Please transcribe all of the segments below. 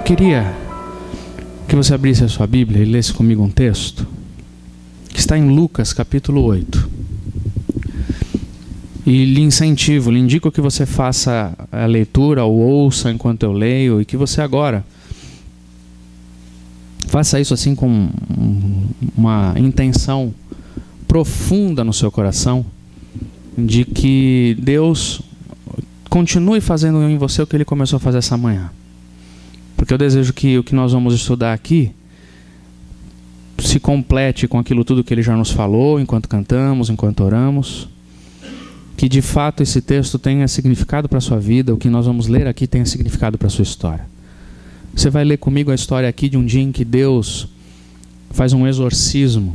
queria que você abrisse a sua Bíblia e lesse comigo um texto que está em Lucas capítulo 8. E lhe incentivo, lhe indico que você faça a leitura ou ouça enquanto eu leio, e que você agora faça isso assim com uma intenção profunda no seu coração, de que Deus continue fazendo em você o que Ele começou a fazer essa manhã. Porque eu desejo que o que nós vamos estudar aqui se complete com aquilo tudo que Ele já nos falou, enquanto cantamos, enquanto oramos. Que de fato esse texto tenha significado para a sua vida, o que nós vamos ler aqui tenha significado para a sua história. Você vai ler comigo a história aqui de um dia em que Deus faz um exorcismo.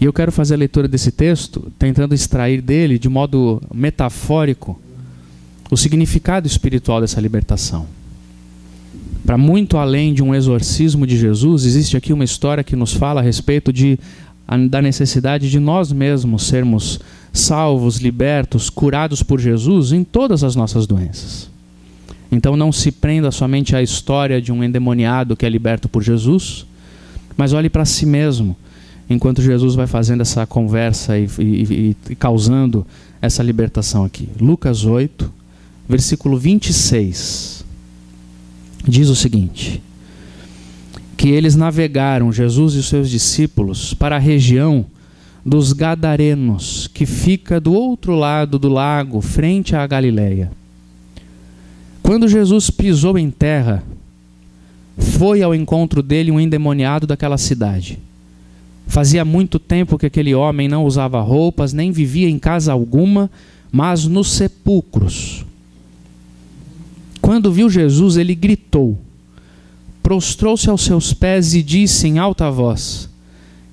E eu quero fazer a leitura desse texto tentando extrair dele, de modo metafórico, o significado espiritual dessa libertação. Para muito além de um exorcismo de Jesus, existe aqui uma história que nos fala a respeito da necessidade de nós mesmos sermos salvos, libertos, curados por Jesus em todas as nossas doenças. Então não se prenda somente à história de um endemoniado que é liberto por Jesus, mas olhe para si mesmo, enquanto Jesus vai fazendo essa conversa e causando essa libertação aqui. Lucas 8, versículo 26, diz o seguinte: que eles navegaram, Jesus e os seus discípulos, para a região dos Gadarenos, que fica do outro lado do lago, frente à Galileia. Quando Jesus pisou em terra, foi ao encontro dele um endemoniado daquela cidade. Fazia muito tempo que aquele homem não usava roupas, nem vivia em casa alguma, mas nos sepulcros. Quando viu Jesus, ele gritou, prostrou-se aos seus pés e disse em alta voz: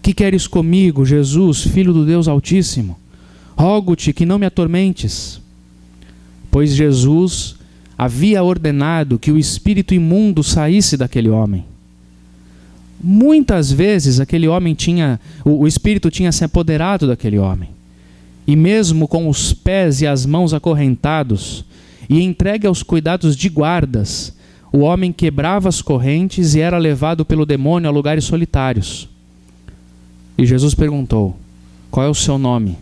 que queres comigo, Jesus, Filho do Deus Altíssimo? Rogo-te que não me atormentes. Pois Jesus havia ordenado que o espírito imundo saísse daquele homem. Muitas vezes o espírito tinha se apoderado daquele homem, e mesmo com os pés e as mãos acorrentados e entregue aos cuidados de guardas, o homem quebrava as correntes e era levado pelo demônio a lugares solitários. E Jesus perguntou: qual é o seu nome?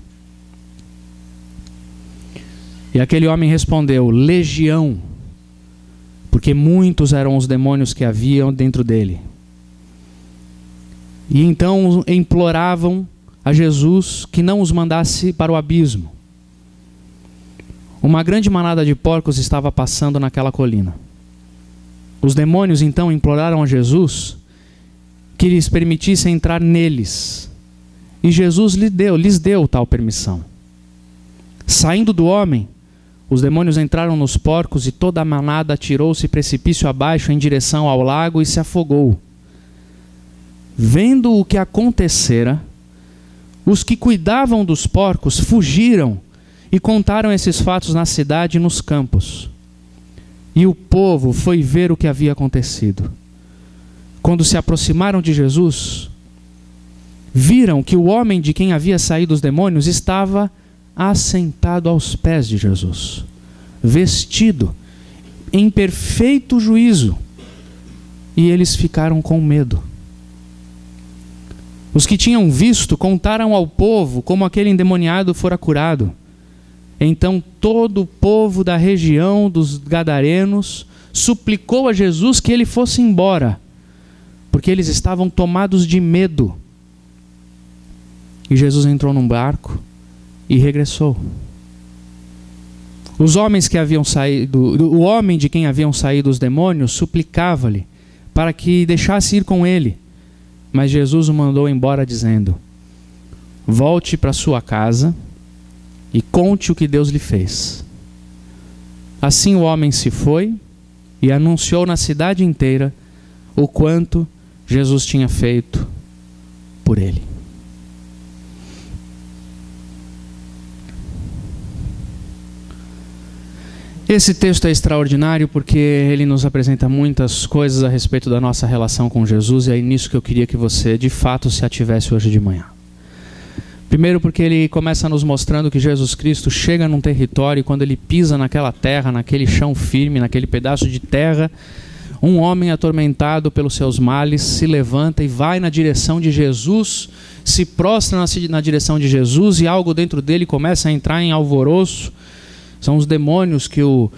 E aquele homem respondeu: Legião, porque muitos eram os demônios que haviam dentro dele. E então imploravam a Jesus que não os mandasse para o abismo. Uma grande manada de porcos estava passando naquela colina. Os demônios então imploraram a Jesus que lhes permitisse entrar neles. E Jesus lhes deu tal permissão. Saindo do homem, os demônios entraram nos porcos e toda a manada atirou-se precipício abaixo em direção ao lago e se afogou. Vendo o que acontecera, os que cuidavam dos porcos fugiram e contaram esses fatos na cidade e nos campos. E o povo foi ver o que havia acontecido. Quando se aproximaram de Jesus, viram que o homem de quem havia saído os demônios estava assentado aos pés de Jesus, vestido em perfeito juízo, e eles ficaram com medo. Os que tinham visto contaram ao povo como aquele endemoniado fora curado. Então todo o povo da região dos Gadarenos suplicou a Jesus que ele fosse embora, porque eles estavam tomados de medo. E Jesus entrou num barco e regressou. Os homens que haviam saído, o homem de quem haviam saído os demônios, suplicava-lhe para que deixasse ir com ele. Mas Jesus o mandou embora dizendo: volte para sua casa e conte o que Deus lhe fez. Assim o homem se foi e anunciou na cidade inteira o quanto Jesus tinha feito por ele. Esse texto é extraordinário porque ele nos apresenta muitas coisas a respeito da nossa relação com Jesus, e é nisso que eu queria que você de fato se ativesse hoje de manhã. Primeiro porque ele começa nos mostrando que Jesus Cristo chega num território e quando ele pisa naquela terra, naquele chão firme, naquele pedaço de terra Um homem atormentado pelos seus males se levanta e vai na direção de Jesus, se prostra na direção de Jesus, e algo dentro dele começa a entrar em alvoroço. São os demônios que o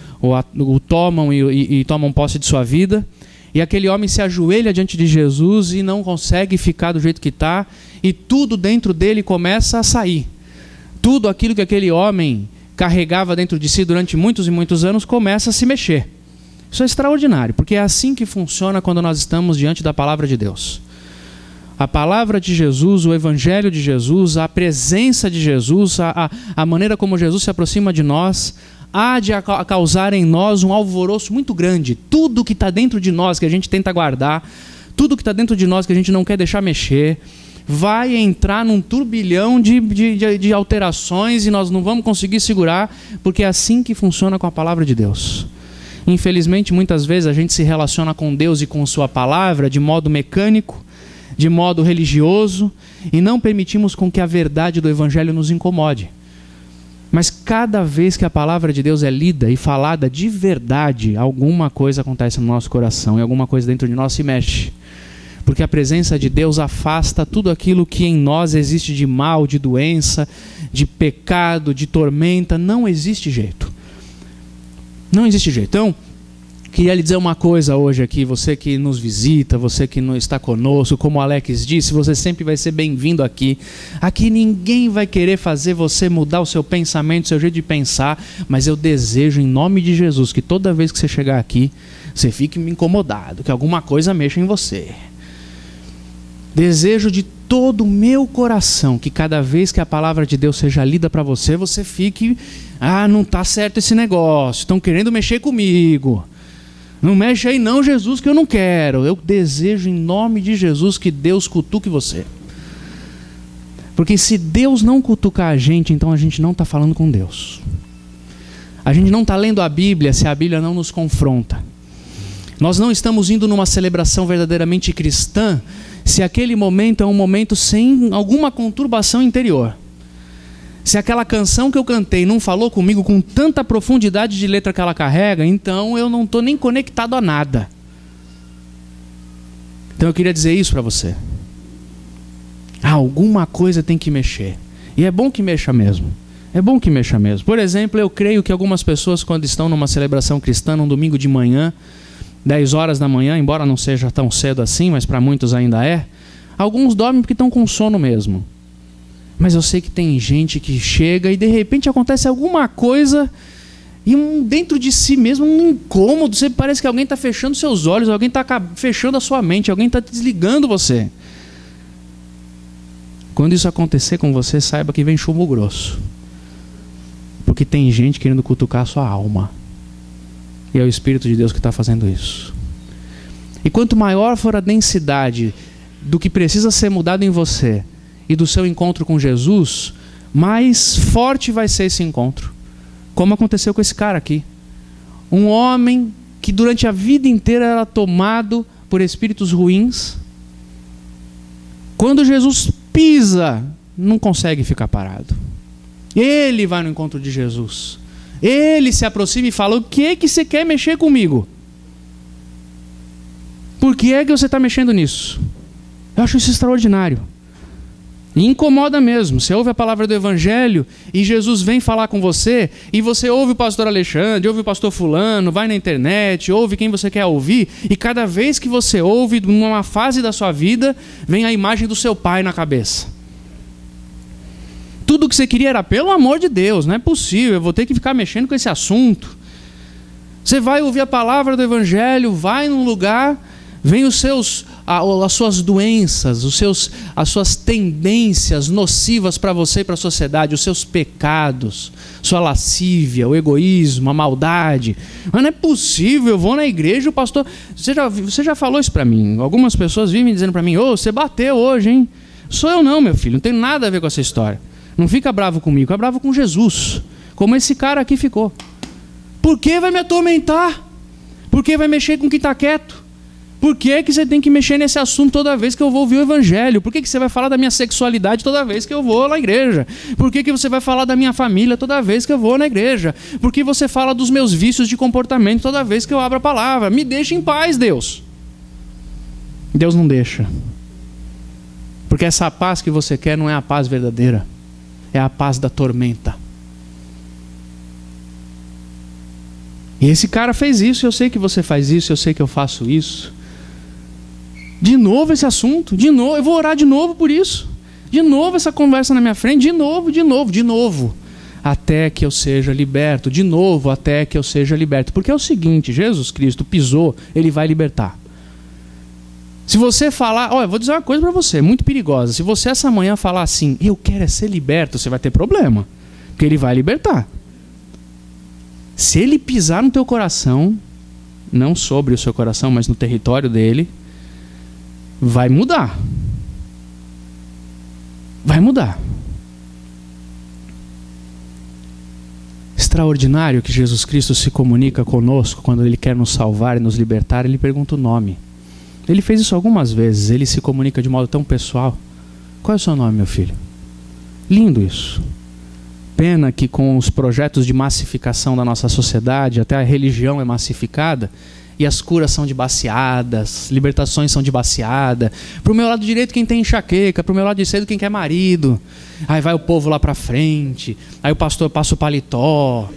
tomam e tomam posse de sua vida. E aquele homem se ajoelha diante de Jesus e não consegue ficar do jeito que está, e tudo dentro dele começa a sair. Tudo aquilo que aquele homem carregava dentro de si durante muitos e muitos anos começa a se mexer. Isso é extraordinário, porque é assim que funciona quando nós estamos diante da palavra de Deus. A palavra de Jesus, o evangelho de Jesus, a presença de Jesus, a maneira como Jesus se aproxima de nós, há de causar em nós um alvoroço muito grande. Tudo que está dentro de nós, que a gente tenta guardar, tudo que está dentro de nós, que a gente não quer deixar mexer, vai entrar num turbilhão de alterações, e nós não vamos conseguir segurar, porque é assim que funciona com a palavra de Deus. Infelizmente, muitas vezes a gente se relaciona com Deus e com sua palavra de modo mecânico, de modo religioso, e não permitimos com que a verdade do evangelho nos incomode. Mas cada vez que a palavra de Deus é lida e falada de verdade, alguma coisa acontece no nosso coração, e alguma coisa dentro de nós se mexe. Porque a presença de Deus afasta tudo aquilo que em nós existe de mal, de doença, de pecado, de tormenta. Não existe jeito. Não existe jeito. Então, queria lhe dizer uma coisa hoje aqui, você que nos visita, você que não está conosco, como o Alex disse, você sempre vai ser bem-vindo aqui. Aqui ninguém vai querer fazer você mudar o seu pensamento, o seu jeito de pensar, mas eu desejo em nome de Jesus que toda vez que você chegar aqui, você fique incomodado, que alguma coisa mexa em você. Desejo de todo o meu coração que cada vez que a palavra de Deus seja lida para você, você fique, não está certo esse negócio, estão querendo mexer comigo. Não mexe aí não, Jesus, que eu não quero. Eu desejo em nome de Jesus que Deus cutuque você. Porque se Deus não cutucar a gente, então a gente não está falando com Deus. A gente não está lendo a Bíblia se a Bíblia não nos confronta. Nós não estamos indo numa celebração verdadeiramente cristã se aquele momento é um momento sem alguma conturbação interior. Se aquela canção que eu cantei não falou comigo com tanta profundidade de letra que ela carrega, então eu não estou nem conectado a nada. Então eu queria dizer isso para você. Alguma coisa tem que mexer. E é bom que mexa mesmo. É bom que mexa mesmo. Por exemplo, eu creio que algumas pessoas, quando estão numa celebração cristã, num domingo de manhã, 10 horas da manhã, embora não seja tão cedo assim, mas para muitos ainda é, alguns dormem porque estão com sono mesmo. Mas eu sei que tem gente que chega e de repente acontece alguma coisa e dentro de si mesmo um incômodo. Você parece que alguém está fechando seus olhos, alguém está fechando a sua mente, alguém está desligando você. Quando isso acontecer com você, saiba que vem chumbo grosso. Porque tem gente querendo cutucar a sua alma. E é o Espírito de Deus que está fazendo isso. E quanto maior for a densidade do que precisa ser mudado em você e do seu encontro com Jesus, mais forte vai ser esse encontro. Como aconteceu com esse cara aqui. Um homem que durante a vida inteira era tomado por espíritos ruins. Quando Jesus pisa, não consegue ficar parado. Ele vai no encontro de Jesus. Ele se aproxima e fala: o que é que você quer mexer comigo? Por que é que você está mexendo nisso? Eu acho isso extraordinário. E incomoda mesmo. Você ouve a palavra do Evangelho e Jesus vem falar com você, e você ouve o pastor Alexandre, ouve o pastor fulano, vai na internet, ouve quem você quer ouvir, e cada vez que você ouve, numa fase da sua vida, vem a imagem do seu pai na cabeça. Tudo que você queria era, pelo amor de Deus, não é possível, eu vou ter que ficar mexendo com esse assunto. Você vai ouvir a palavra do Evangelho, vai num lugar, vem as suas doenças, as suas tendências nocivas para você e para a sociedade, os seus pecados, sua lascívia, o egoísmo, a maldade. Mas não é possível, eu vou na igreja, o pastor... Você já falou isso para mim. Algumas pessoas vivem dizendo para mim: você bateu hoje, hein? Sou eu não, meu filho, não tem nada a ver com essa história. Não fica bravo comigo, fica bravo com Jesus, como esse cara aqui ficou. Por que vai me atormentar? Por que vai mexer com quem está quieto? Por que você tem que mexer nesse assunto toda vez que eu vou ouvir o evangelho? Por que você vai falar da minha sexualidade toda vez que eu vou na igreja? Por que você vai falar da minha família toda vez que eu vou na igreja? Por que você fala dos meus vícios de comportamento toda vez que eu abro a palavra? Me deixa em paz, Deus. Deus não deixa. Porque essa paz que você quer não é a paz verdadeira. É a paz da tormenta. E esse cara fez isso, eu sei que você faz isso, eu sei que eu faço isso. De novo esse assunto, de novo, eu vou orar de novo por isso. De novo essa conversa na minha frente, de novo. Até que eu seja liberto, de novo até que eu seja liberto. Porque é o seguinte, Jesus Cristo pisou, Ele vai libertar. Se você falar, olha, eu vou dizer uma coisa para você, muito perigosa. Se você essa manhã falar assim, eu quero é ser liberto, você vai ter problema. Porque Ele vai libertar. Se Ele pisar no teu coração, não sobre o seu coração, mas no território dele, vai mudar. Vai mudar. Extraordinário que Jesus Cristo se comunica conosco quando Ele quer nos salvar e nos libertar. Ele pergunta o nome. Ele fez isso algumas vezes. Ele se comunica de modo tão pessoal. Qual é o seu nome, meu filho? Lindo isso. Pena que com os projetos de massificação da nossa sociedade, até a religião é massificada, e as curas são de baseadas, libertações são de baseada. Para o meu lado direito quem tem enxaqueca, para o meu lado esquerdo quem quer marido. Aí vai o povo lá para frente, aí o pastor passa o paletó.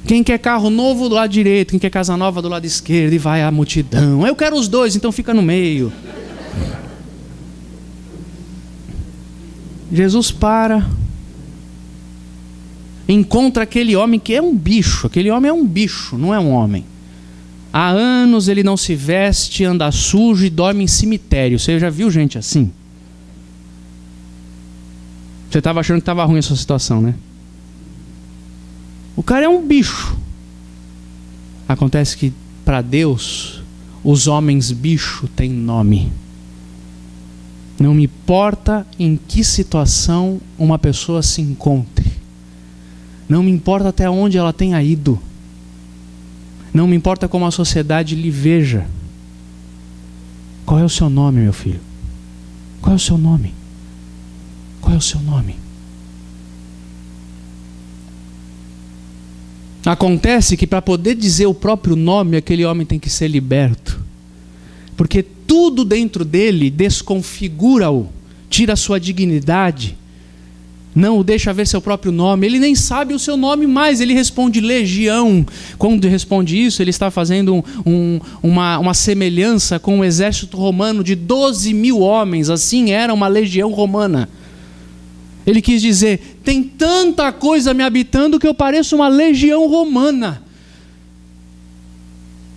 Quem quer carro novo do lado direito, quem quer casa nova do lado esquerdo, e vai a multidão. Eu quero os dois, então fica no meio. Jesus para, encontra aquele homem que é um bicho. Aquele homem é um bicho, não é um homem. Há anos ele não se veste, anda sujo e dorme em cemitério. Você já viu gente assim? Você estava achando que estava ruim a sua situação, né? O cara é um bicho. Acontece que para Deus os homens bicho têm nome. Não me importa em que situação uma pessoa se encontre. Não me importa até onde ela tenha ido. Não me importa como a sociedade lhe veja. Qual é o seu nome, meu filho? Qual é o seu nome? Qual é o seu nome? Acontece que para poder dizer o próprio nome, aquele homem tem que ser liberto. Porque tudo dentro dele desconfigura-o, tira a sua dignidade, não o deixa ver seu próprio nome. Ele nem sabe o seu nome mais, ele responde legião. Quando responde isso, ele está fazendo uma semelhança com o exército romano de 12.000 homens. Assim era uma legião romana. Ele quis dizer, tem tanta coisa me habitando que eu pareço uma legião romana.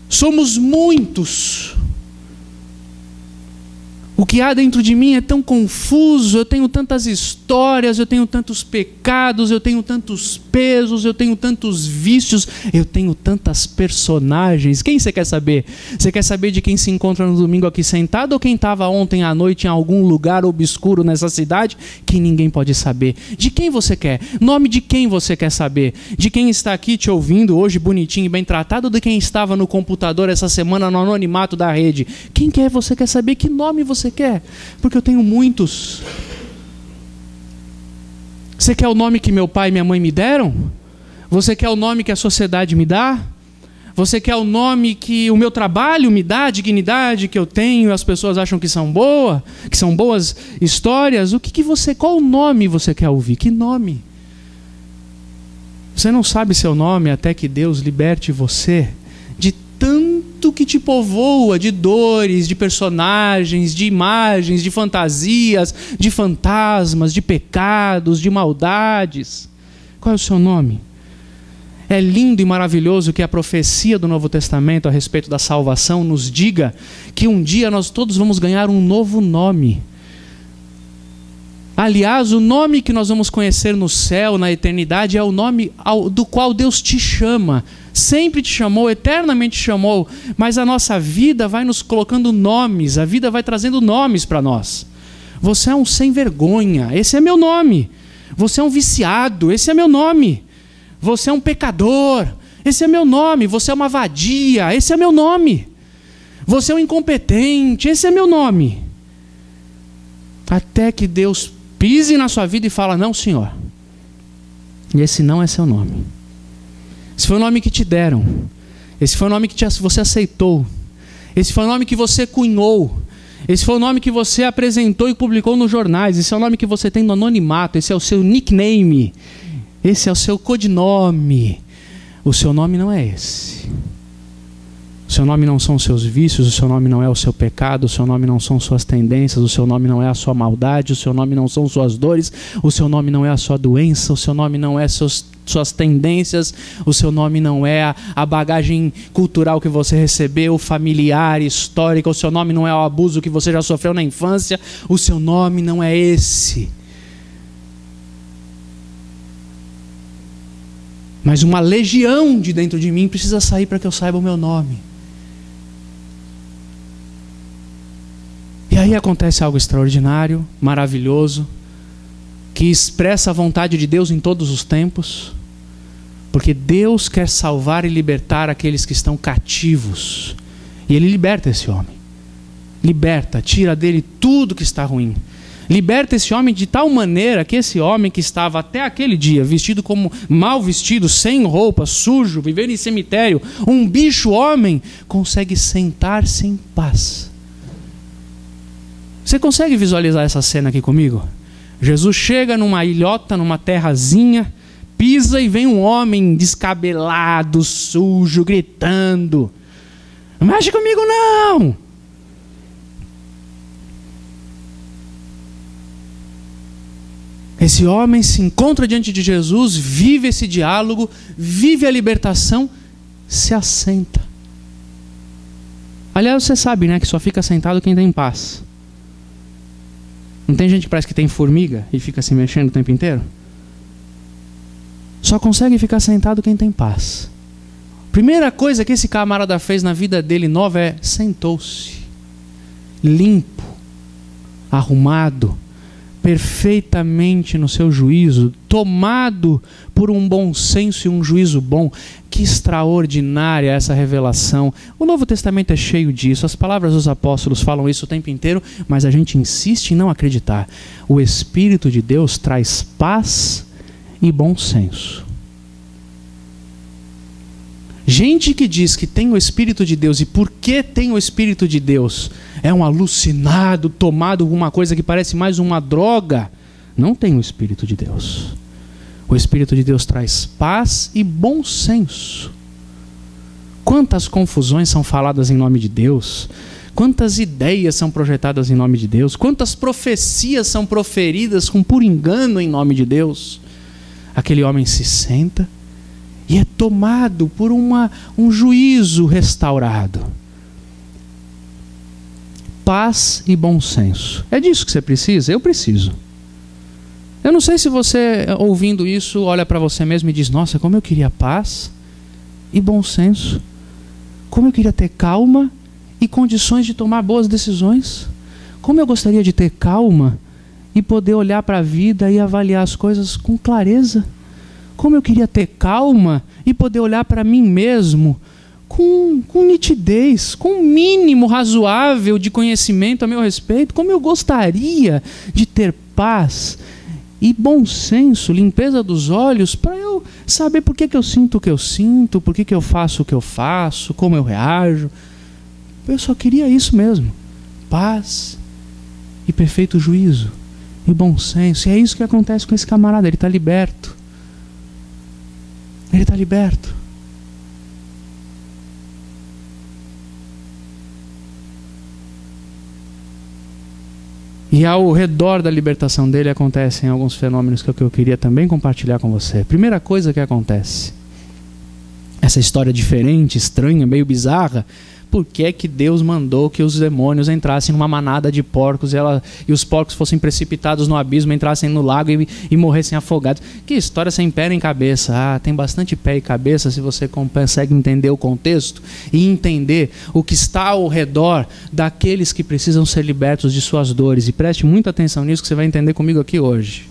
Somos muitos. O que há dentro de mim é tão confuso, eu tenho tantas histórias, eu tenho tantos pecados, eu tenho tantos pesos, eu tenho tantos vícios, eu tenho tantas personagens. Quem você quer saber? Você quer saber de quem se encontra no domingo aqui sentado ou quem estava ontem à noite em algum lugar obscuro nessa cidade que ninguém pode saber? De quem você quer? Nome de quem você quer saber? De quem está aqui te ouvindo hoje bonitinho e bem tratado ou de quem estava no computador essa semana no anonimato da rede? Quem quer? Você quer saber que nome você quer? Porque eu tenho muitos. Você quer o nome que meu pai e minha mãe me deram? Você quer o nome que a sociedade me dá? Você quer o nome que o meu trabalho me dá, a dignidade que eu tenho, as pessoas acham que são boas histórias? Qual nome você quer ouvir? Que nome? Você não sabe seu nome até que Deus liberte você de tanto que te povoa de dores, de personagens, de imagens, de fantasias, de fantasmas, de pecados, de maldades. Qual é o seu nome? É lindo e maravilhoso que a profecia do Novo Testamento a respeito da salvação nos diga que um dia nós todos vamos ganhar um novo nome. Aliás, o nome que nós vamos conhecer no céu, na eternidade, é o nome do qual Deus te chama. Sempre te chamou, eternamente te chamou, mas a nossa vida vai nos colocando nomes, a vida vai trazendo nomes para nós. Você é um sem vergonha, esse é meu nome. Você é um viciado, esse é meu nome. Você é um pecador, Esse é meu nome. Você é uma vadia. Esse é meu nome. Você é um incompetente. Esse é meu nome. Até que Deus pise na sua vida e fala: não, Senhor. E esse não é seu nome. Esse foi o nome que te deram. Esse foi o nome que você aceitou. Esse foi o nome que você cunhou. Esse foi o nome que você apresentou e publicou nos jornais. Esse é o nome que você tem no anonimato. Esse é o seu nickname. Esse é o seu codinome. O seu nome não é esse. O seu nome não são os seus vícios. O seu nome não é o seu pecado. O seu nome não são suas tendências. O seu nome não é a sua maldade. O seu nome não são suas dores. O seu nome não é a sua doença. O seu nome não é suas tendências. O seu nome não é a bagagem cultural que você recebeu, familiar, histórica. O seu nome não é o abuso que você já sofreu na infância. O seu nome não é esse. Mas uma legião de dentro de mim precisa sair para que eu saiba o meu nome. E aí acontece algo extraordinário, maravilhoso, que expressa a vontade de Deus em todos os tempos, porque Deus quer salvar e libertar aqueles que estão cativos. E Ele liberta esse homem. Liberta, tira dele tudo que está ruim. Liberta esse homem de tal maneira que esse homem que estava até aquele dia vestido como mal vestido, sem roupa, sujo, vivendo em cemitério, um bicho homem, consegue sentar-se em paz. Você consegue visualizar essa cena aqui comigo? Jesus chega numa ilhota, numa terrazinha, pisa e vem um homem descabelado, sujo, gritando: não mexe comigo não! Esse homem se encontra diante de Jesus, vive esse diálogo, vive a libertação, se assenta. Aliás, você sabe, né, que só fica sentado quem tem paz. Não tem gente que parece que tem formiga e fica se mexendo o tempo inteiro? Só consegue ficar sentado quem tem paz. Primeira coisa que esse camarada fez na vida dele nova é sentou-se. Limpo, arrumado, perfeitamente no seu juízo, tomado por um bom senso e um juízo bom. Que extraordinária essa revelação. O Novo Testamento é cheio disso. As palavras dos apóstolos falam isso o tempo inteiro, mas a gente insiste em não acreditar. O Espírito de Deus traz paz e bom senso. Gente que diz que tem o Espírito de Deus, e porque tem o Espírito de Deus é um alucinado, tomado por uma coisa que parece mais uma droga, não tem o Espírito de Deus. O Espírito de Deus traz paz e bom senso. Quantas confusões são faladas em nome de Deus, quantas ideias são projetadas em nome de Deus, quantas profecias são proferidas com puro engano em nome de Deus. Aquele homem se senta e é tomado por um juízo restaurado. Paz e bom senso. É disso que você precisa? Eu preciso. Eu não sei se você, ouvindo isso, olha para você mesmo e diz: nossa, como eu queria paz e bom senso. Como eu queria ter calma e condições de tomar boas decisões. Como eu gostaria de ter calma e poder olhar para a vida e avaliar as coisas com clareza. Como eu queria ter calma e poder olhar para mim mesmo com nitidez, com um mínimo razoável de conhecimento a meu respeito. Como eu gostaria de ter paz e bom senso, limpeza dos olhos, para eu saber por que eu sinto o que eu sinto, por que eu faço o que eu faço, como eu reajo. Eu só queria isso mesmo. Paz e perfeito juízo e bom senso. E é isso que acontece com esse camarada. Ele está liberto. Ele está liberto. E ao redor da libertação dele acontecem alguns fenômenos que eu queria também compartilhar com você. Primeira coisa que acontece, essa história diferente, estranha, meio bizarra. Por que é que Deus mandou que os demônios entrassem numa manada de porcos e os porcos fossem precipitados no abismo, entrassem no lago e morressem afogados? Que história sem pé nem cabeça. Ah, tem bastante pé e cabeça se você consegue entender o contexto e entender o que está ao redor daqueles que precisam ser libertos de suas dores. E preste muita atenção nisso que você vai entender comigo aqui hoje.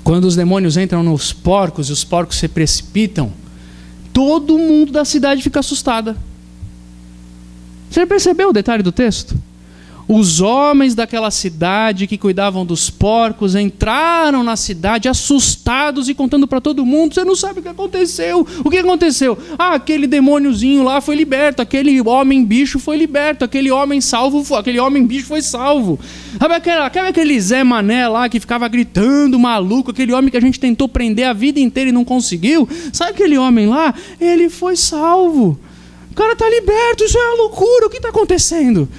Quando os demônios entram nos porcos e os porcos se precipitam, todo mundo da cidade fica assustada. Você percebeu o detalhe do texto? Os homens daquela cidade que cuidavam dos porcos entraram na cidade assustados e contando para todo mundo: você não sabe o que aconteceu. O que aconteceu? Ah, aquele demôniozinho lá foi liberto, aquele homem bicho foi liberto, aquele homem salvo, aquele homem bicho foi salvo. Sabe aquele Zé Mané lá que ficava gritando, maluco, aquele homem que a gente tentou prender a vida inteira e não conseguiu? Sabe aquele homem lá? Ele foi salvo. O cara está liberto, isso é uma loucura, o que está acontecendo?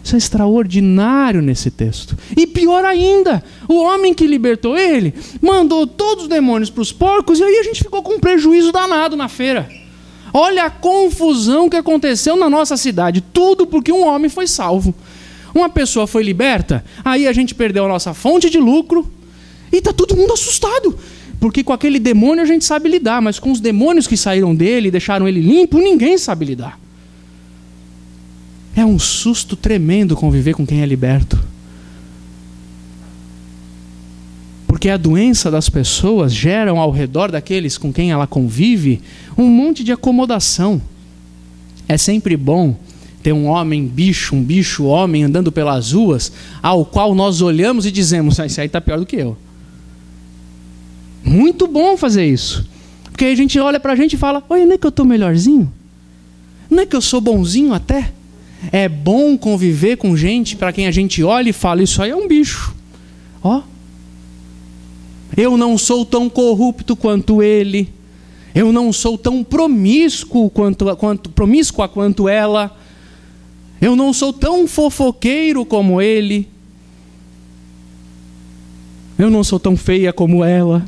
Isso é extraordinário nesse texto. E pior ainda, o homem que libertou ele mandou todos os demônios para os porcos, e aí a gente ficou com um prejuízo danado na feira. Olha a confusão que aconteceu na nossa cidade. Tudo porque um homem foi salvo. Uma pessoa foi liberta, aí a gente perdeu a nossa fonte de lucro e está todo mundo assustado. Porque com aquele demônio a gente sabe lidar, mas com os demônios que saíram dele e deixaram ele limpo, ninguém sabe lidar. É um susto tremendo conviver com quem é liberto. Porque a doença das pessoas gera ao redor daqueles com quem ela convive um monte de acomodação. É sempre bom ter um homem bicho, um bicho homem andando pelas ruas, ao qual nós olhamos e dizemos: esse aí está pior do que eu. Muito bom fazer isso. Porque aí a gente olha para a gente e fala: olha, não é que eu estou melhorzinho? Não é que eu sou bonzinho até? É bom conviver com gente para quem a gente olha e fala: isso aí é um bicho. Ó, eu não sou tão corrupto quanto ele. Eu não sou tão promíscua quanto ela. Eu não sou tão fofoqueiro como ele. Eu não sou tão feia como ela.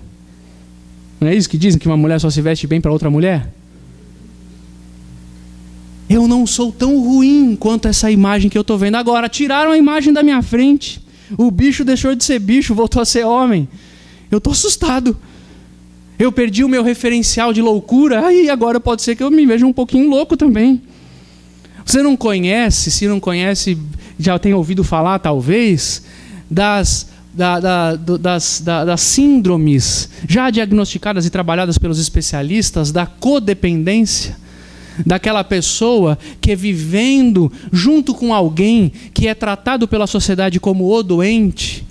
Não é isso que dizem, que uma mulher só se veste bem para outra mulher? Eu não sou tão ruim quanto essa imagem que eu estou vendo agora. Tiraram a imagem da minha frente. O bicho deixou de ser bicho, voltou a ser homem. Eu estou assustado. Eu perdi o meu referencial de loucura. Aí agora pode ser que eu me veja um pouquinho louco também. Você não conhece, se não conhece, já tem ouvido falar talvez, das síndromes já diagnosticadas e trabalhadas pelos especialistas da codependência. Daquela pessoa que é vivendo junto com alguém que é tratado pela sociedade como o doente,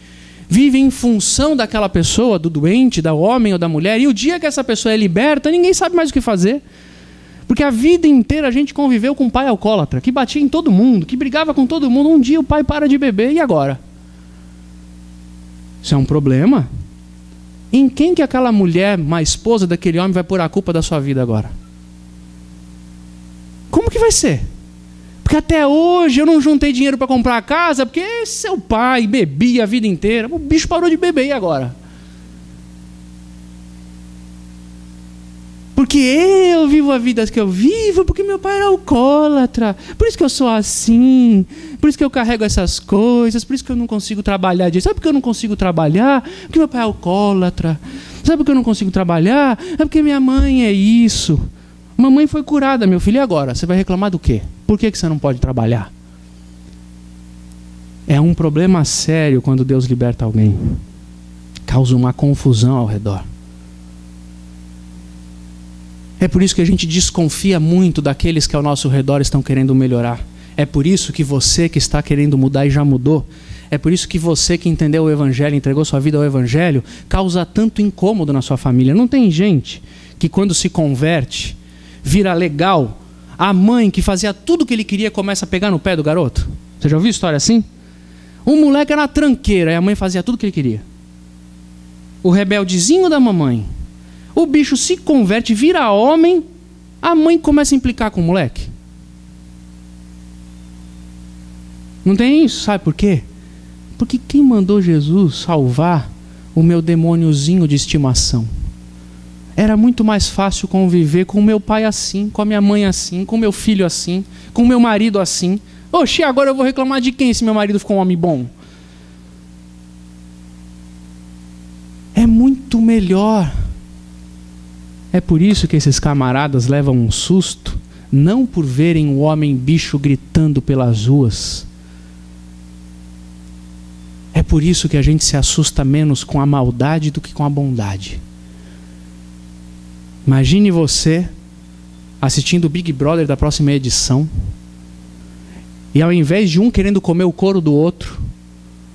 vive em função daquela pessoa, do doente, do homem ou da mulher, e o dia que essa pessoa é liberta, ninguém sabe mais o que fazer. Porque a vida inteira a gente conviveu com um pai alcoólatra, que batia em todo mundo, que brigava com todo mundo. Um dia o pai para de beber, e agora? Isso é um problema. Em quem que aquela mulher, uma esposa daquele homem, vai pôr a culpa da sua vida agora? Como que vai ser? Porque até hoje eu não juntei dinheiro para comprar a casa, porque seu pai bebia a vida inteira. O bicho parou de beber, e agora? Porque eu vivo a vida que eu vivo, porque meu pai era alcoólatra. Por isso que eu sou assim. Por isso que eu carrego essas coisas. Por isso que eu não consigo trabalhar disso. Sabe por que eu não consigo trabalhar? Porque meu pai é alcoólatra. Sabe por que eu não consigo trabalhar? É porque minha mãe é isso. Mamãe foi curada, meu filho, e agora? Você vai reclamar do quê? Por que você não pode trabalhar? É um problema sério quando Deus liberta alguém. Causa uma confusão ao redor. É por isso que a gente desconfia muito daqueles que ao nosso redor estão querendo melhorar. É por isso que você que está querendo mudar e já mudou. É por isso que você que entendeu o Evangelho, entregou sua vida ao Evangelho, causa tanto incômodo na sua família. Não tem gente que quando se converte vira legal, a mãe que fazia tudo o que ele queria começa a pegar no pé do garoto? Você já ouviu história assim? Um moleque era tranqueira e a mãe fazia tudo o que ele queria. O rebeldezinho da mamãe. O bicho se converte, vira homem, a mãe começa a implicar com o moleque. Não tem isso, sabe por quê? Porque quem mandou Jesus salvar o meu demôniozinho de estimação? Era muito mais fácil conviver com o meu pai assim, com a minha mãe assim, com o meu filho assim, com o meu marido assim. Oxi, agora eu vou reclamar de quem se meu marido ficou um homem bom? É muito melhor. É por isso que esses camaradas levam um susto, não por verem o homem bicho gritando pelas ruas. É por isso que a gente se assusta menos com a maldade do que com a bondade. Imagine você assistindo o Big Brother da próxima edição, e ao invés de um querendo comer o couro do outro,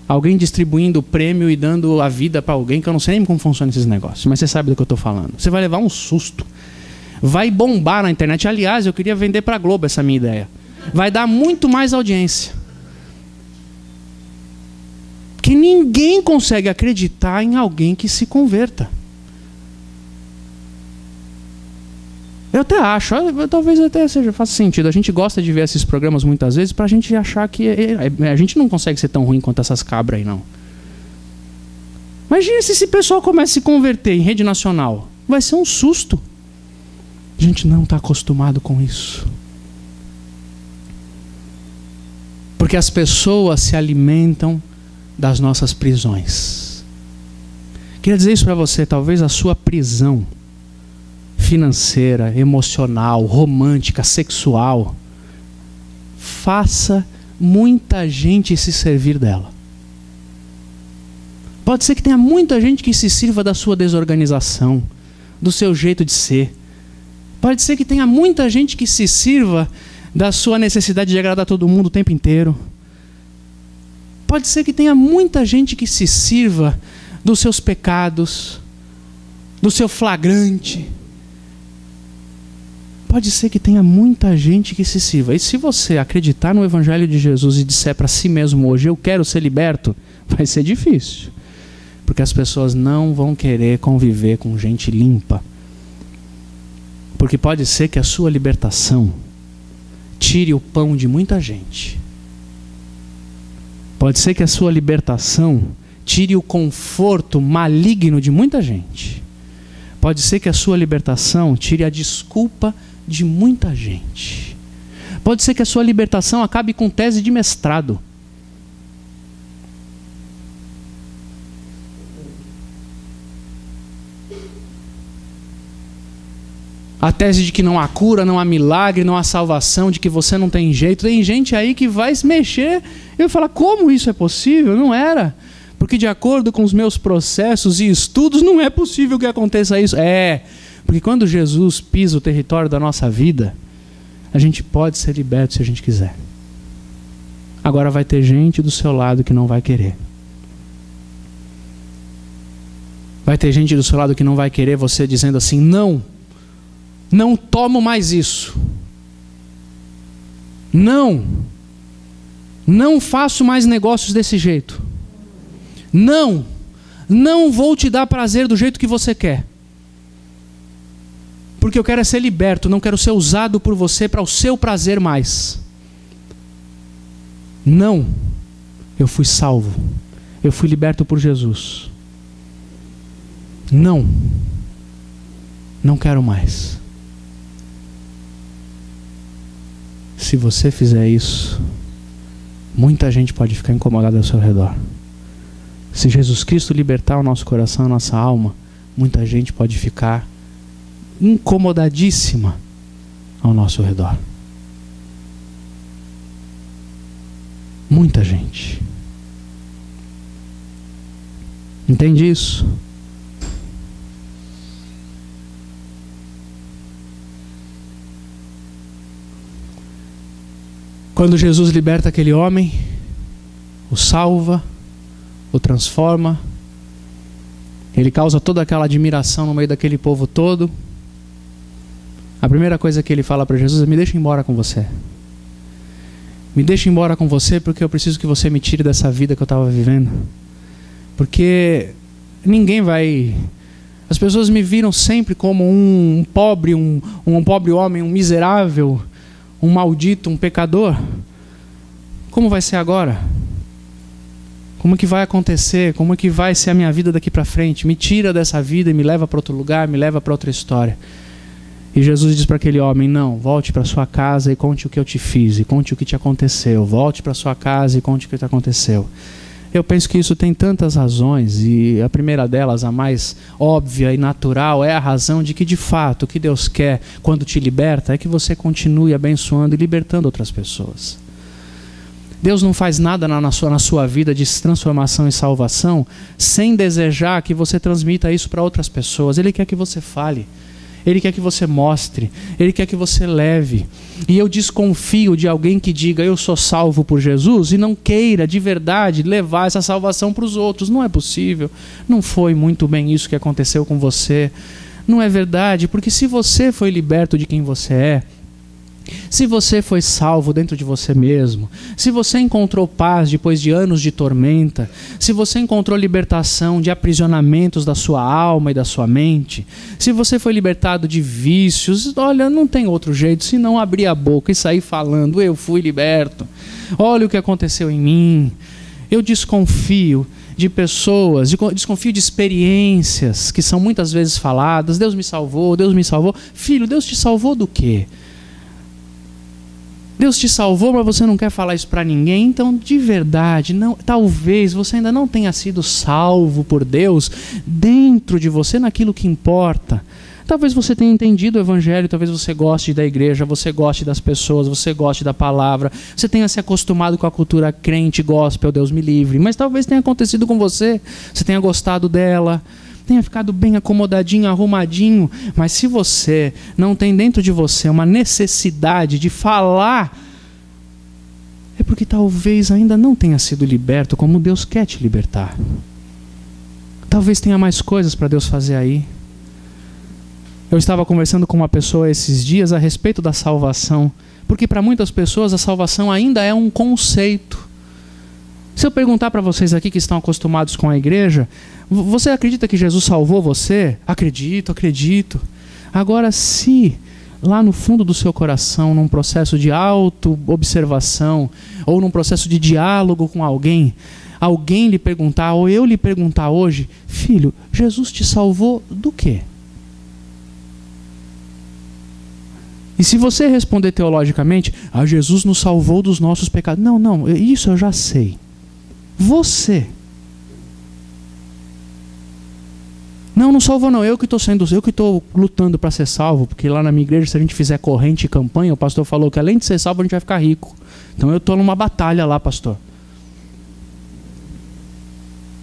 alguém distribuindo o prêmio e dando a vida para alguém, que eu não sei nem como funcionam esses negócios, mas você sabe do que eu estou falando. Você vai levar um susto. Vai bombar na internet. Aliás, eu queria vender para a Globo essa minha ideia. Vai dar muito mais audiência. Que ninguém consegue acreditar em alguém que se converta. Eu até acho, talvez até faça sentido. A gente gosta de ver esses programas muitas vezes para a gente achar que a gente não consegue ser tão ruim quanto essas cabras aí, não. Imagina se esse pessoal começa a se converter em rede nacional. Vai ser um susto. A gente não está acostumado com isso. Porque as pessoas se alimentam das nossas prisões. Queria dizer isso para você, talvez a sua prisão financeira, emocional, romântica, sexual, faça muita gente se servir dela. Pode ser que tenha muita gente que se sirva da sua desorganização, do seu jeito de ser. Pode ser que tenha muita gente que se sirva da sua necessidade de agradar todo mundo o tempo inteiro. Pode ser que tenha muita gente que se sirva dos seus pecados, do seu flagrante. Pode ser que tenha muita gente que se sirva. E se você acreditar no Evangelho de Jesus e disser para si mesmo hoje, eu quero ser liberto, vai ser difícil. Porque as pessoas não vão querer conviver com gente limpa. Porque pode ser que a sua libertação tire o pão de muita gente. Pode ser que a sua libertação tire o conforto maligno de muita gente. Pode ser que a sua libertação tire a desculpa de muita gente. Pode ser que a sua libertação acabe com tese de mestrado. A tese de que não há cura, não há milagre, não há salvação, de que você não tem jeito. Tem gente aí que vai se mexer e vai falar, como isso é possível? Não era. Porque de acordo com os meus processos e estudos, não é possível que aconteça isso. Porque quando Jesus pisa o território da nossa vida, a gente pode ser liberto se a gente quiser. Agora vai ter gente do seu lado que não vai querer. Vai ter gente do seu lado que não vai querer você dizendo assim, não tomo mais isso. Não faço mais negócios desse jeito. Não vou te dar prazer do jeito que você quer. Porque eu quero ser liberto, não quero ser usado por você para o seu prazer mais. Não, eu fui salvo. Eu fui liberto por Jesus. Não quero mais. Se você fizer isso, muita gente pode ficar incomodada ao seu redor. Se Jesus Cristo libertar o nosso coração, a nossa alma, muita gente pode ficar incomodadíssima ao nosso redor. Muita gente. Entende isso? Quando Jesus liberta aquele homem, o salva, o transforma, ele causa toda aquela admiração no meio daquele povo todo. A primeira coisa que ele fala para Jesus é: me deixa embora com você. Me deixa embora com você porque eu preciso que você me tire dessa vida que eu estava vivendo. Porque ninguém vai... As pessoas me viram sempre como um pobre, um pobre homem, um miserável, um maldito, um pecador. Como vai ser agora? Como que vai acontecer? Como que vai ser a minha vida daqui para frente? Me tira dessa vida e me leva para outro lugar, me leva para outra história. E Jesus diz para aquele homem: não, volte para sua casa e conte o que eu te fiz, e conte o que te aconteceu. Volte para sua casa e conte o que te aconteceu. Eu penso que isso tem tantas razões, e a primeira delas, a mais óbvia e natural, é a razão de que, de fato, o que Deus quer quando te liberta é que você continue abençoando e libertando outras pessoas. Deus não faz nada na sua vida de transformação e salvação sem desejar que você transmita isso para outras pessoas. Ele quer que você fale. Ele quer que você mostre, Ele quer que você leve. E eu desconfio de alguém que diga eu sou salvo por Jesus e não queira de verdade levar essa salvação para os outros. Não é possível. Não foi muito bem isso que aconteceu com você. Não é verdade, porque se você foi liberto de quem você é, se você foi salvo dentro de você mesmo, se você encontrou paz depois de anos de tormenta, se você encontrou libertação de aprisionamentos da sua alma e da sua mente, se você foi libertado de vícios, olha, não tem outro jeito senão abrir a boca e sair falando, eu fui liberto, olha o que aconteceu em mim. Eu desconfio de pessoas, desconfio de experiências que são muitas vezes faladas, Deus me salvou, Deus me salvou. Filho, Deus te salvou do quê? Deus te salvou, mas você não quer falar isso para ninguém? Então, de verdade, não, talvez você ainda não tenha sido salvo por Deus dentro de você, naquilo que importa. Talvez você tenha entendido o Evangelho, talvez você goste da igreja, você goste das pessoas, você goste da palavra, você tenha se acostumado com a cultura crente, gospel, Deus me livre, mas talvez tenha acontecido com você, você tenha gostado dela, tenha ficado bem acomodadinho, arrumadinho, mas se você não tem dentro de você uma necessidade de falar, é porque talvez ainda não tenha sido liberto como Deus quer te libertar. Talvez tenha mais coisas para Deus fazer aí. Eu estava conversando com uma pessoa esses dias a respeito da salvação, porque para muitas pessoas a salvação ainda é um conceito. Se eu perguntar para vocês aqui que estão acostumados com a igreja, você acredita que Jesus salvou você? Acredito, acredito. Agora, se lá no fundo do seu coração, num processo de auto-observação, ou num processo de diálogo com alguém lhe perguntar, ou eu lhe perguntar hoje, filho, Jesus te salvou do quê? E se você responder teologicamente, Jesus nos salvou dos nossos pecados. Não, isso eu já sei. Você. Não salvou não, eu que estou lutando para ser salvo, porque lá na minha igreja, se a gente fizer corrente e campanha, o pastor falou que além de ser salvo, a gente vai ficar rico. Então eu estou numa batalha lá, pastor.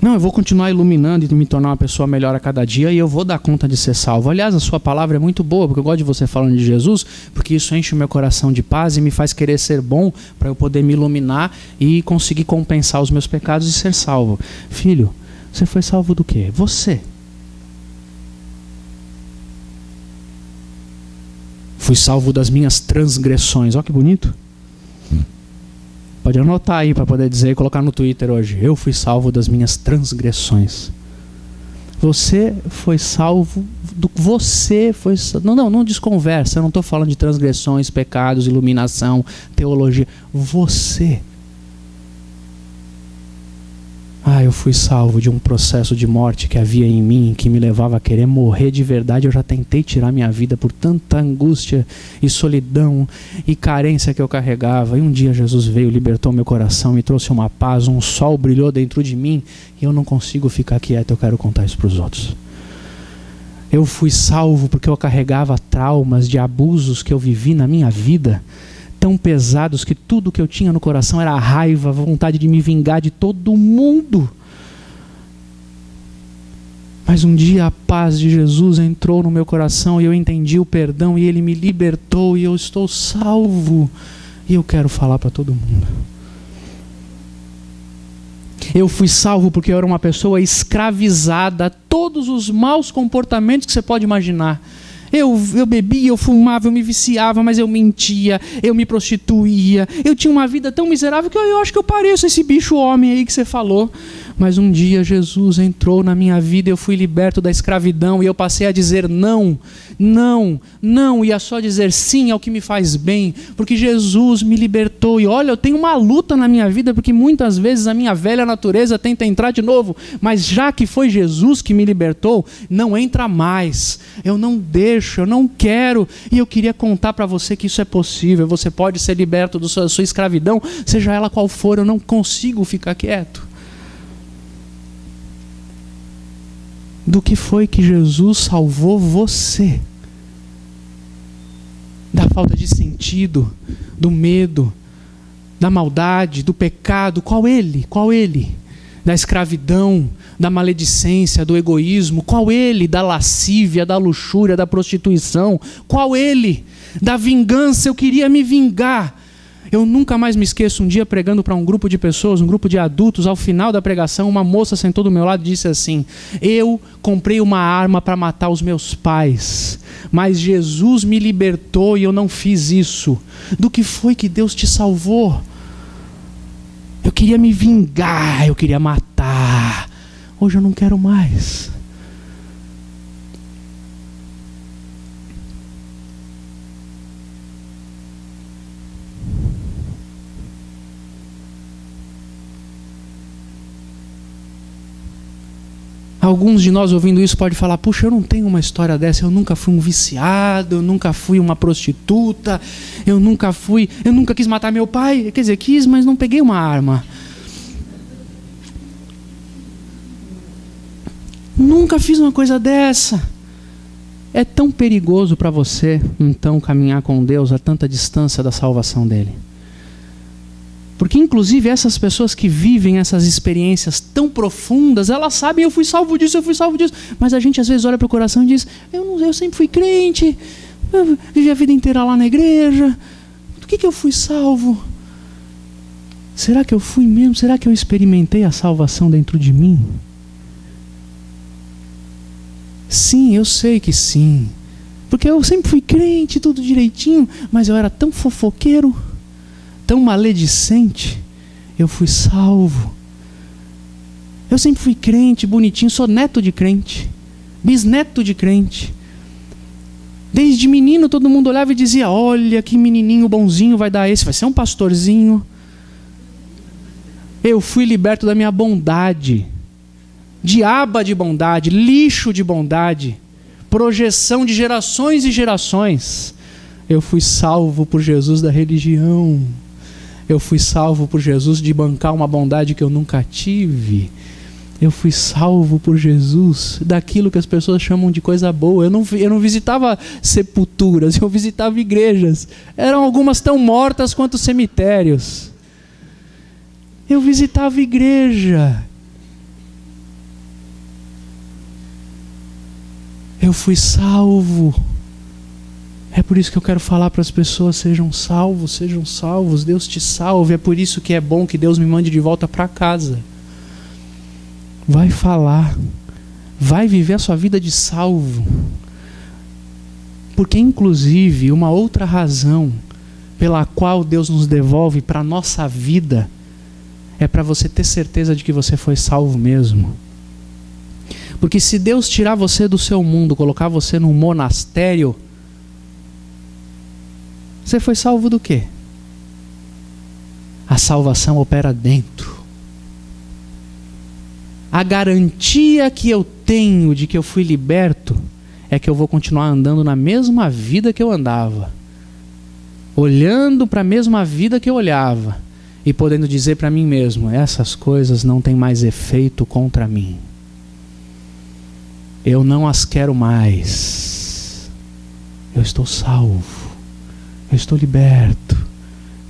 Não, eu vou continuar iluminando e me tornar uma pessoa melhor a cada dia e eu vou dar conta de ser salvo. Aliás, a sua palavra é muito boa, porque eu gosto de você falando de Jesus, porque isso enche o meu coração de paz e me faz querer ser bom para eu poder me iluminar e conseguir compensar os meus pecados e ser salvo. Filho, você foi salvo do quê? Você. Fui salvo das minhas transgressões. Olha que bonito. Pode anotar aí para poder dizer e colocar no Twitter hoje. Eu fui salvo das minhas transgressões. Você foi salvo do... Não desconversa. Eu não estou falando de transgressões, pecados, iluminação, teologia. Você. Eu fui salvo de um processo de morte que havia em mim, que me levava a querer morrer de verdade. Eu já tentei tirar minha vida por tanta angústia e solidão e carência que eu carregava. E um dia Jesus veio, libertou meu coração, me trouxe uma paz, um sol brilhou dentro de mim e eu não consigo ficar quieto, eu quero contar isso para os outros. Eu fui salvo porque eu carregava traumas de abusos que eu vivi na minha vida, tão pesados que tudo que eu tinha no coração era a raiva, a vontade de me vingar de todo mundo. Mas um dia a paz de Jesus entrou no meu coração e eu entendi o perdão e Ele me libertou e eu estou salvo. E eu quero falar para todo mundo. Eu fui salvo porque eu era uma pessoa escravizada a todos os maus comportamentos que você pode imaginar. Eu bebia, eu fumava, eu me viciava, mas eu mentia, eu me prostituía. Eu tinha uma vida tão miserável que eu acho que eu pareço esse bicho homem aí que você falou. Mas um dia Jesus entrou na minha vida, eu fui liberto da escravidão e eu passei a dizer não, não, não, e a só dizer sim ao que me faz bem, porque Jesus me libertou. E olha, eu tenho uma luta na minha vida, porque muitas vezes a minha velha natureza tenta entrar de novo, mas já que foi Jesus que me libertou, não entra mais. Eu não deixo, eu não quero, e eu queria contar para você que isso é possível. Você pode ser liberto da sua escravidão, seja ela qual for. Eu não consigo ficar quieto. Do que foi que Jesus salvou você? Da falta de sentido, do medo, da maldade, do pecado. Qual ele? Qual ele? Da escravidão, da maledicência, do egoísmo. Qual ele? Da lascívia, da luxúria, da prostituição. Qual ele? Da vingança. Eu queria me vingar. Eu nunca mais me esqueço, um dia pregando para um grupo de pessoas, um grupo de adultos, ao final da pregação, uma moça sentou do meu lado e disse assim: eu comprei uma arma para matar os meus pais, mas Jesus me libertou e eu não fiz isso. Do que foi que Deus te salvou? Eu queria me vingar, eu queria matar. Hoje eu não quero mais. Alguns de nós ouvindo isso podem falar: puxa, eu não tenho uma história dessa, eu nunca fui um viciado, eu nunca fui uma prostituta, eu nunca quis matar meu pai. Quer dizer, quis, mas não peguei uma arma. Nunca fiz uma coisa dessa. É tão perigoso para você, então, caminhar com Deus a tanta distância da salvação dele. Porque, inclusive, essas pessoas que vivem essas experiências tão profundas, elas sabem: eu fui salvo disso, eu fui salvo disso. Mas a gente, às vezes, olha para o coração e diz: eu sempre fui crente, eu vivi a vida inteira lá na igreja, do que eu fui salvo? Será que eu fui mesmo? Será que eu experimentei a salvação dentro de mim? Sim, eu sei que sim. Porque eu sempre fui crente, tudo direitinho, mas eu era tão fofoqueiro, tão maledicente. Eu fui salvo. Eu sempre fui crente, bonitinho, sou neto de crente, bisneto de crente. Desde menino todo mundo olhava e dizia: olha que menininho bonzinho vai dar esse, vai ser um pastorzinho. Eu fui liberto da minha bondade, diaba de bondade, lixo de bondade, projeção de gerações e gerações. Eu fui salvo por Jesus da religião. Eu fui salvo por Jesus de bancar uma bondade que eu nunca tive. Eu fui salvo por Jesus daquilo que as pessoas chamam de coisa boa. Eu não visitava sepulturas, eu visitava igrejas. Eram algumas tão mortas quanto cemitérios. Eu visitava igreja. Eu fui salvo. É por isso que eu quero falar para as pessoas: sejam salvos, Deus te salve. É por isso que é bom que Deus me mande de volta para casa. Vai falar, vai viver a sua vida de salvo. Porque, inclusive, uma outra razão pela qual Deus nos devolve para a nossa vida é para você ter certeza de que você foi salvo mesmo. Porque se Deus tirar você do seu mundo, colocar você num monastério, você foi salvo do quê? A salvação opera dentro. A garantia que eu tenho de que eu fui liberto é que eu vou continuar andando na mesma vida que eu andava, olhando para a mesma vida que eu olhava e podendo dizer para mim mesmo: essas coisas não têm mais efeito contra mim. Eu não as quero mais. Eu estou salvo. Eu estou liberto.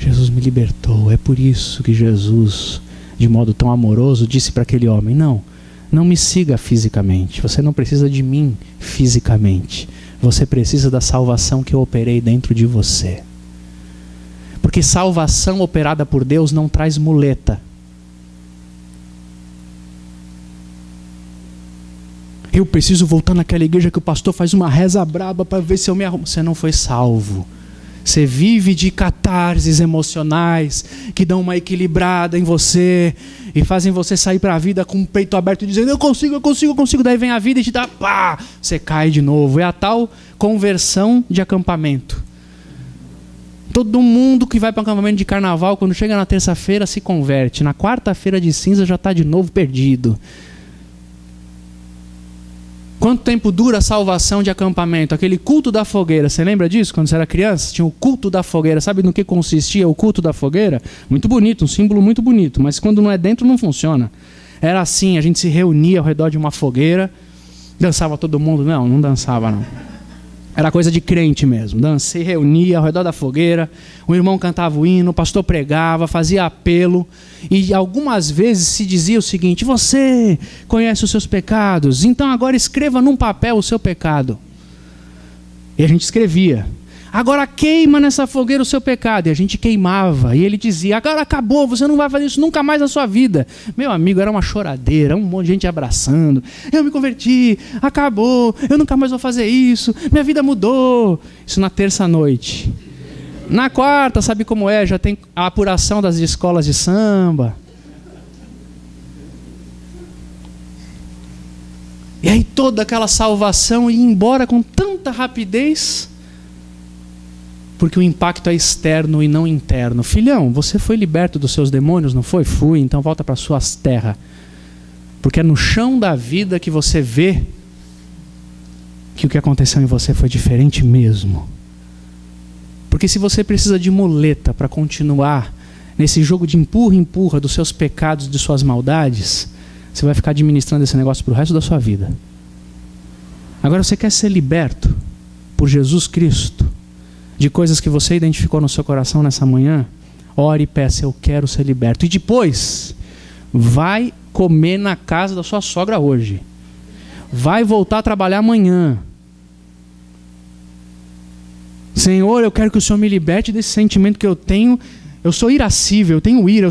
Jesus me libertou. É por isso que Jesus, de modo tão amoroso, disse para aquele homem: não me siga fisicamente. Você não precisa de mim fisicamente. Você precisa da salvação que eu operei dentro de você. Porque salvação operada por Deus não traz muleta. Eu preciso voltar naquela igreja que o pastor faz uma reza braba para ver se eu me arrumo. Você não foi salvo. Você vive de catarses emocionais que dão uma equilibrada em você e fazem você sair para a vida com o peito aberto dizendo: eu consigo. Daí vem a vida e te dá pá, você cai de novo. É a tal conversão de acampamento. Todo mundo que vai para um acampamento de carnaval, quando chega na terça-feira se converte. Na quarta-feira de cinza já está de novo perdido. Quanto tempo dura a salvação de acampamento? Aquele culto da fogueira, você lembra disso? Quando você era criança, tinha o culto da fogueira. Sabe no que consistia o culto da fogueira? Muito bonito, um símbolo muito bonito, mas quando não é dentro não funciona. Era assim, a gente se reunia ao redor de uma fogueira, dançava todo mundo. Não dançava não. Era coisa de crente mesmo. Se reunia ao redor da fogueira, o irmão cantava o hino, o pastor pregava, fazia apelo. E algumas vezes se dizia o seguinte: você conhece os seus pecados, então agora escreva num papel o seu pecado. E a gente escrevia. Agora queima nessa fogueira o seu pecado. E a gente queimava. E ele dizia: agora acabou, você não vai fazer isso nunca mais na sua vida. Meu amigo, era uma choradeira, um monte de gente abraçando. Eu me converti, acabou, eu nunca mais vou fazer isso, minha vida mudou. Isso na terça-noite. Na quarta, sabe como é? Já tem a apuração das escolas de samba. E aí toda aquela salvação ia embora com tanta rapidez, porque o impacto é externo e não interno. Filhão, você foi liberto dos seus demônios, não foi? Fui, então volta para suas terras. Porque é no chão da vida que você vê que o que aconteceu em você foi diferente mesmo. Porque se você precisa de muleta para continuar nesse jogo de empurra dos seus pecados, de suas maldades, você vai ficar administrando esse negócio para o resto da sua vida. Agora, você quer ser liberto por Jesus Cristo de coisas que você identificou no seu coração nessa manhã? Ore e peça: eu quero ser liberto. E depois, vai comer na casa da sua sogra hoje. Vai voltar a trabalhar amanhã. Senhor, eu quero que o Senhor me liberte desse sentimento que eu tenho. Eu sou irascível, eu tenho ira,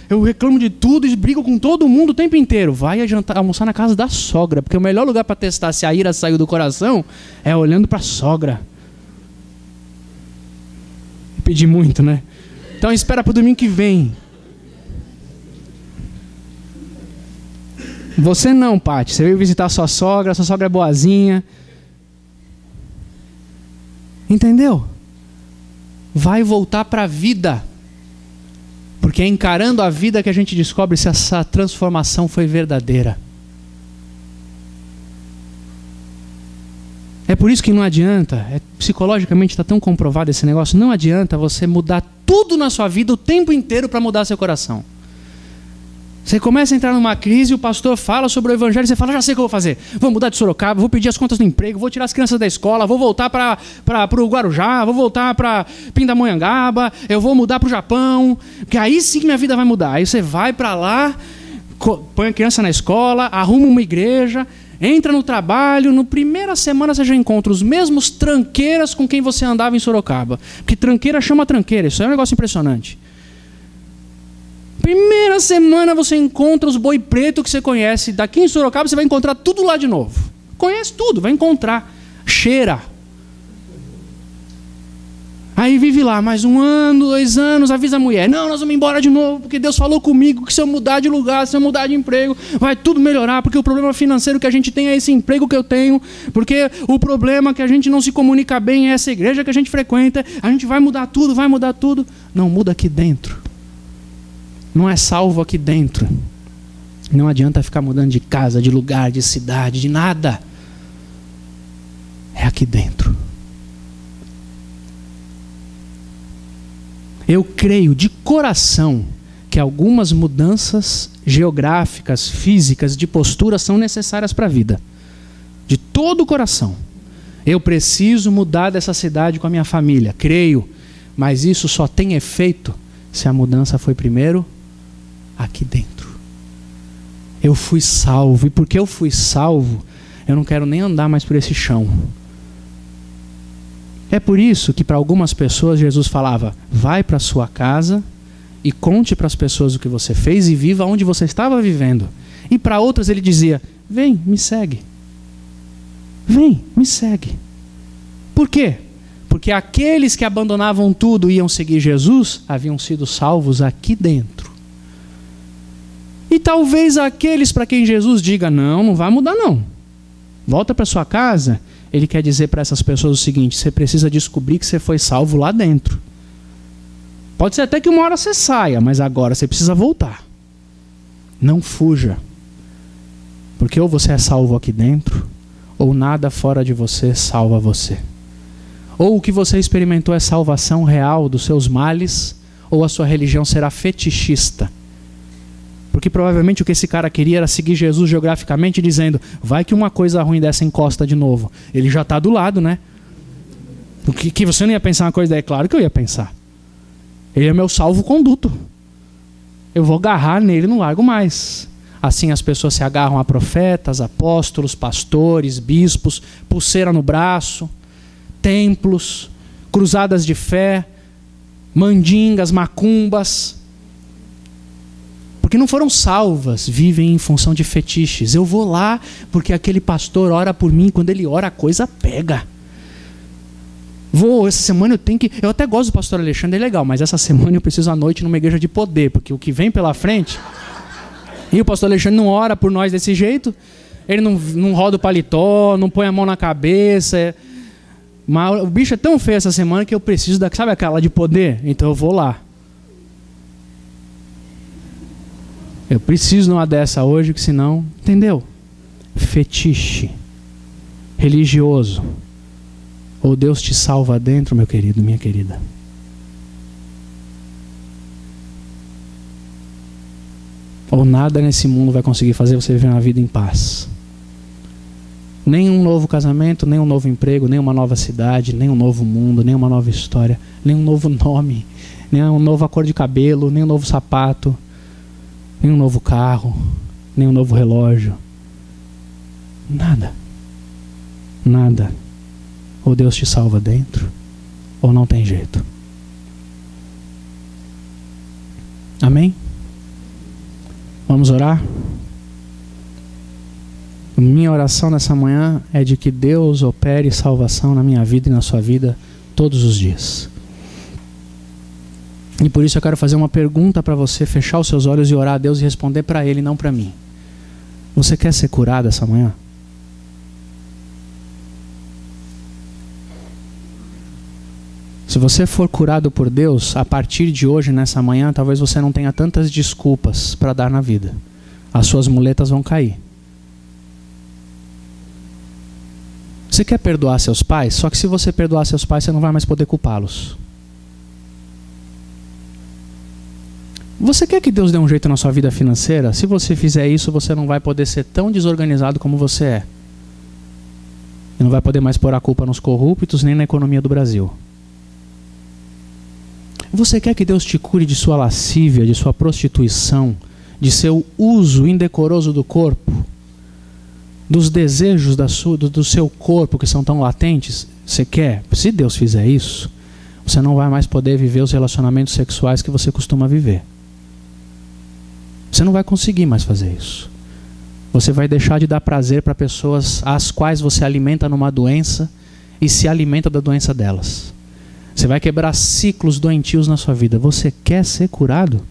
eu reclamo de tudo e brigo com todo mundo o tempo inteiro. Vai almoçar na casa da sogra, porque o melhor lugar para testar se a ira saiu do coração é olhando para a sogra. Pedi muito, né? Então espera para o domingo que vem. Você não, Paty. Você veio visitar sua sogra é boazinha. Entendeu? Vai voltar para a vida. Porque é encarando a vida que a gente descobre se essa transformação foi verdadeira. É por isso que não adianta, psicologicamente está tão comprovado esse negócio, não adianta você mudar tudo na sua vida o tempo inteiro para mudar seu coração. Você começa a entrar numa crise, o pastor fala sobre o evangelho, você fala: já sei o que eu vou fazer. Vou mudar de Sorocaba, vou pedir as contas do emprego, vou tirar as crianças da escola, vou voltar para o Guarujá, vou voltar para Pindamonhangaba, eu vou mudar para o Japão, porque aí sim minha vida vai mudar. Aí você vai para lá, põe a criança na escola, arruma uma igreja, entra no trabalho, na primeira semana você já encontra os mesmos tranqueiras com quem você andava em Sorocaba. Porque tranqueira chama tranqueira, isso é um negócio impressionante. Primeira semana você encontra os boi preto que você conhece. Daqui em Sorocaba você vai encontrar tudo lá de novo. Conhece tudo, vai encontrar. Cheira. Aí vive lá mais 1 ano, 2 anos, avisa a mulher: não, nós vamos embora de novo, porque Deus falou comigo que se eu mudar de lugar, se eu mudar de emprego, vai tudo melhorar, porque o problema financeiro que a gente tem é esse emprego que eu tenho, porque o problema que a gente não se comunica bem é essa igreja que a gente frequenta, a gente vai mudar tudo, vai mudar tudo. Não, muda aqui dentro. Não é salvo aqui dentro. Não adianta ficar mudando de casa, de lugar, de cidade, de nada. É aqui dentro. Eu creio de coração que algumas mudanças geográficas, físicas, de postura são necessárias para a vida. De todo o coração. Eu preciso mudar dessa cidade com a minha família. Creio. Mas isso só tem efeito se a mudança foi primeiro aqui dentro. Eu fui salvo. E porque eu fui salvo, eu não quero nem andar mais por esse chão. É por isso que para algumas pessoas Jesus falava: vai para a sua casa e conte para as pessoas o que você fez e viva onde você estava vivendo. E para outras ele dizia: vem, me segue. Vem, me segue. Por quê? Porque aqueles que abandonavam tudo e iam seguir Jesus haviam sido salvos aqui dentro. E talvez aqueles para quem Jesus diga: não vai mudar não, volta para sua casa. Ele quer dizer para essas pessoas o seguinte: você precisa descobrir que você foi salvo lá dentro. Pode ser até que uma hora você saia, mas agora você precisa voltar. Não fuja. Porque ou você é salvo aqui dentro, ou nada fora de você salva você. Ou o que você experimentou é salvação real dos seus males, ou a sua religião será fetichista. Porque provavelmente o que esse cara queria era seguir Jesus geograficamente, dizendo: vai que uma coisa ruim dessa encosta de novo. Ele já está do lado, né? Porque que você não ia pensar uma coisa daí? Claro que eu ia pensar. Ele é meu salvo-conduto. Eu vou agarrar nele e não largo mais. Assim as pessoas se agarram a profetas, apóstolos, pastores, bispos, pulseira no braço, templos, cruzadas de fé, mandingas, macumbas. Porque não foram salvas, vivem em função de fetiches. Eu vou lá porque aquele pastor ora por mim, quando ele ora a coisa pega. Essa semana eu tenho que... Eu até gosto do pastor Alexandre, é legal, mas essa semana eu preciso à noite numa igreja de poder, porque o que vem pela frente... E o pastor Alexandre não ora por nós desse jeito, ele não roda o paletó, não põe a mão na cabeça. Mas o bicho é tão feio essa semana que eu preciso da... Sabe aquela de poder? Então eu vou lá. Eu preciso numa dessa hoje, que senão... Entendeu? Fetiche. Religioso. Ou Deus te salva dentro, meu querido, minha querida. Ou nada nesse mundo vai conseguir fazer você viver uma vida em paz. Nem um novo casamento, nem um novo emprego, nem uma nova cidade, nem um novo mundo, nem uma nova história, nem um novo nome, nem uma nova cor de cabelo, nem um novo sapato, nem um novo carro, nem um novo relógio. Nada. Nada. Ou Deus te salva dentro, ou não tem jeito. Amém? Vamos orar? Minha oração nessa manhã é de que Deus opere salvação na minha vida e na sua vida todos os dias. E por isso eu quero fazer uma pergunta para você, fechar os seus olhos e orar a Deus e responder para Ele, não para mim. Você quer ser curado essa manhã? Se você for curado por Deus, a partir de hoje, nessa manhã, talvez você não tenha tantas desculpas para dar na vida. As suas muletas vão cair. Você quer perdoar seus pais? Só que se você perdoar seus pais, você não vai mais poder culpá-los. Você quer que Deus dê um jeito na sua vida financeira? Se você fizer isso, você não vai poder ser tão desorganizado como você é. E não vai poder mais pôr a culpa nos corruptos nem na economia do Brasil. Você quer que Deus te cure de sua lascívia, de sua prostituição, de seu uso indecoroso do corpo, dos desejos do seu corpo que são tão latentes? Você quer? Se Deus fizer isso, você não vai mais poder viver os relacionamentos sexuais que você costuma viver. Você não vai conseguir mais fazer isso. Você vai deixar de dar prazer para pessoas às quais você alimenta numa doença e se alimenta da doença delas. Você vai quebrar ciclos doentios na sua vida. Você quer ser curado?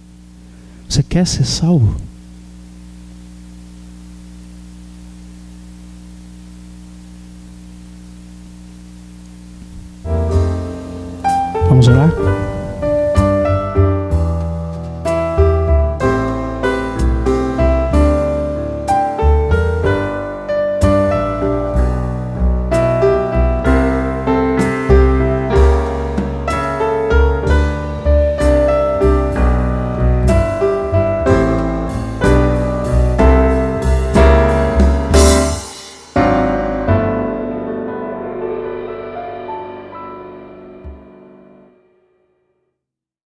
Você quer ser salvo? Vamos orar?